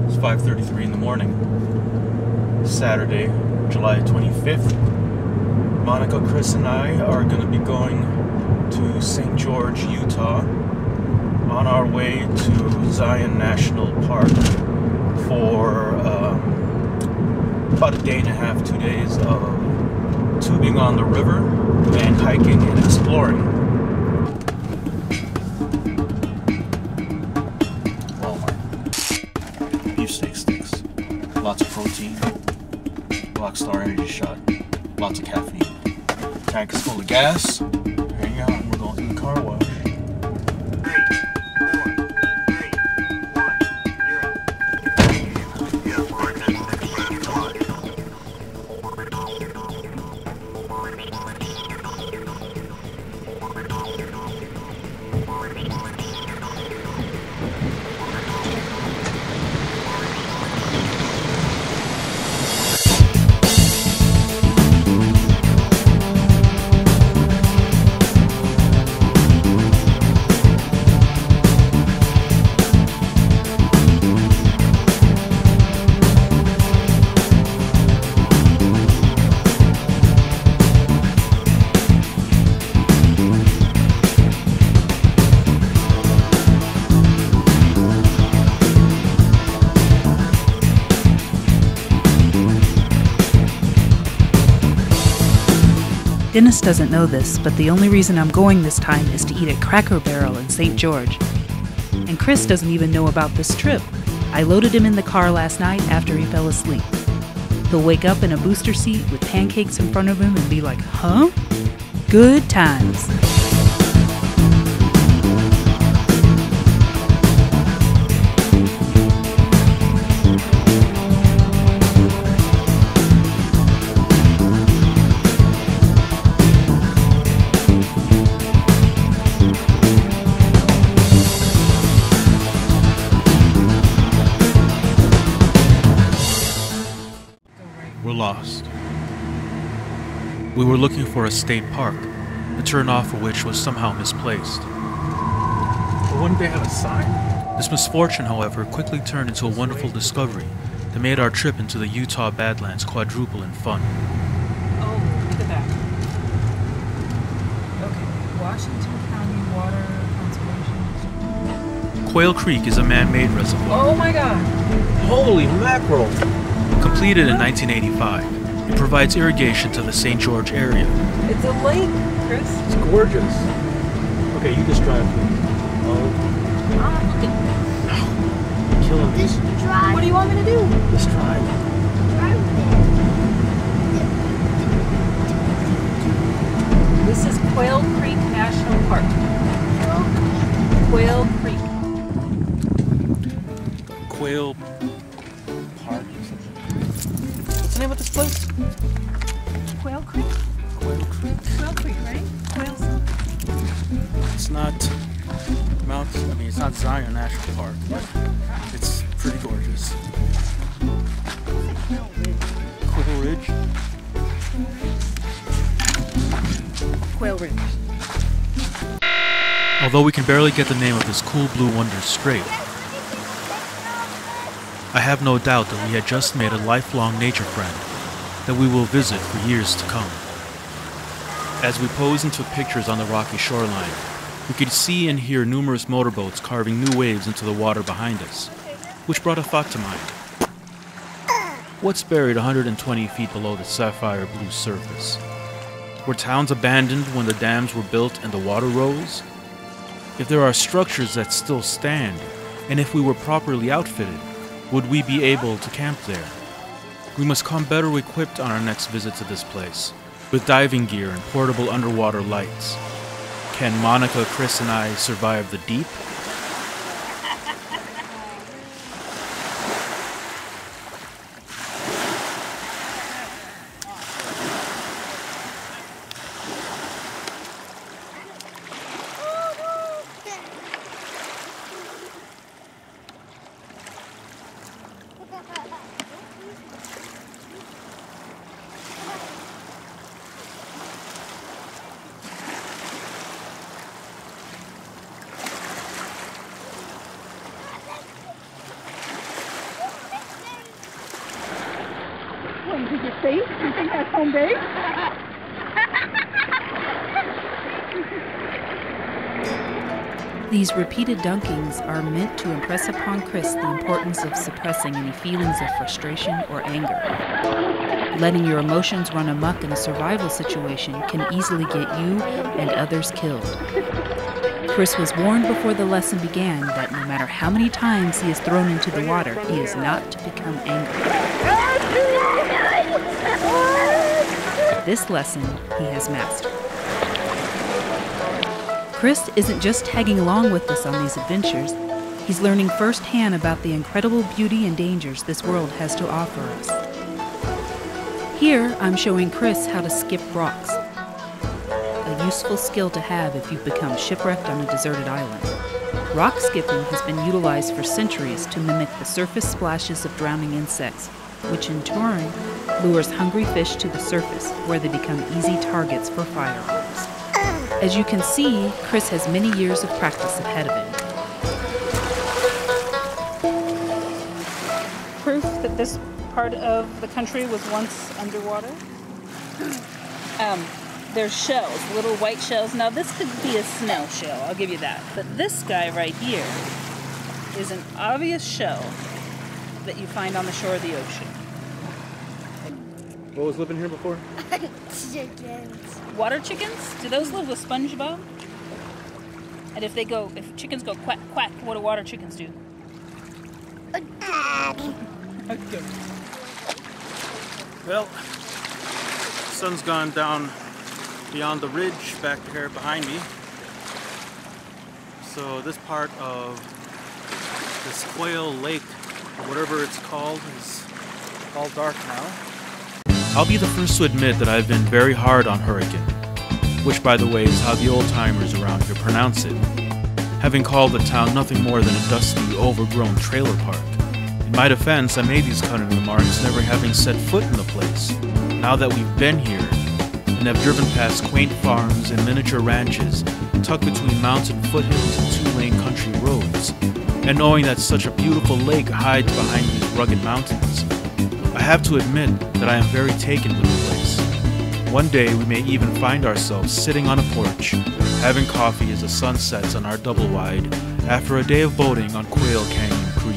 It's 5:33 in the morning, Saturday, July 25th. Monica, Chris, and I are going to be going to St. George, Utah, on our way to Zion National Park for about a day and a half, 2 days of tubing on the river and hiking and exploring. Steak sticks, lots of protein, Rockstar Energy Shot, lots of caffeine. Tank is full of gas. Hang on, we're going to the car wash. 3, 4, 3, 1, 0. Yes, Dennis doesn't know this, but the only reason I'm going this time is to eat at Cracker Barrel in St. George. And Chris doesn't even know about this trip. I loaded him in the car last night after he fell asleep. He'll wake up in a booster seat with pancakes in front of him and be like, huh? Good times. We're lost. We were looking for a state park, the turnoff for which was somehow misplaced. But wouldn't they have a sign? This misfortune, however, quickly turned into a wonderful discovery that made our trip into the Utah Badlands quadruple in fun. Oh, look at that. Okay, Washington County Water Conservation. Quail Creek is a man-made reservoir. Oh my god! Holy mackerel! Completed in 1985, it provides irrigation to the St. George area. It's a lake, Chris. It's gorgeous. Okay, you just drive. Oh. Look at Killing me. What do you want me to do? Just drive. This is Quail Creek National Park. Quail Creek. Quail Park. What's the name of this place? Quail Creek? Quail Creek. Quail Creek, right? Quail's. It's not it's not Zion National Park, but it's pretty gorgeous. Quail Ridge. Quail Ridge. Although we can barely get the name of this cool blue wonder straight, I have no doubt that we had just made a lifelong nature friend that we will visit for years to come. As we pose and took pictures on the rocky shoreline, we could see and hear numerous motorboats carving new waves into the water behind us, which brought a thought to mind. What's buried 120 feet below the sapphire blue surface? Were towns abandoned when the dams were built and the water rose? If there are structures that still stand, and if we were properly outfitted, would we be able to camp there? We must come better equipped on our next visit to this place, with diving gear and portable underwater lights. Can Monica, Chris, and I survive the deep? Is it safe? Do you think that's home base? These repeated dunkings are meant to impress upon Chris the importance of suppressing any feelings of frustration or anger. Letting your emotions run amok in a survival situation can easily get you and others killed. Chris was warned before the lesson began that no matter how many times he is thrown into the water, he is not to become angry. This lesson he has mastered. Chris isn't just tagging along with us on these adventures, he's learning firsthand about the incredible beauty and dangers this world has to offer us. Here, I'm showing Chris how to skip rocks, a useful skill to have if you've become shipwrecked on a deserted island. Rock skipping has been utilized for centuries to mimic the surface splashes of drowning insects, which in turn lures hungry fish to the surface, where they become easy targets for firearms. As you can see, Chris has many years of practice ahead of him. Proof that this part of the country was once underwater. There's shells, little white shells. Now this could be a snail shell, I'll give you that. But this guy right here is an obvious shell that you find on the shore of the ocean. What was living here before? Chickens. Water chickens? Do those live with SpongeBob? And if chickens go quack quack, what do water chickens do? Okay. Well, the sun's gone down beyond the ridge back here behind me. So this part of this Quail Lake, or whatever it's called, is all dark now. I'll be the first to admit that I've been very hard on Hurricane, which by the way is how the old-timers around here pronounce it, having called the town nothing more than a dusty, overgrown trailer park. In my defense, I made these cunning remarks never having set foot in the place. Now that we've been here, and have driven past quaint farms and miniature ranches tucked between mountain foothills and two-lane country roads, and knowing that such a beautiful lake hides behind these rugged mountains, I have to admit that I am very taken with the place. One day we may even find ourselves sitting on a porch, having coffee as the sun sets on our double wide after a day of boating on Quail Canyon Creek.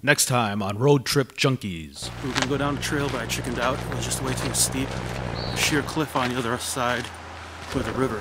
Next time on Road Trip Junkies. We were going to go down the trail, but I chickened out. It was just way too steep. A sheer cliff on the other side with a river.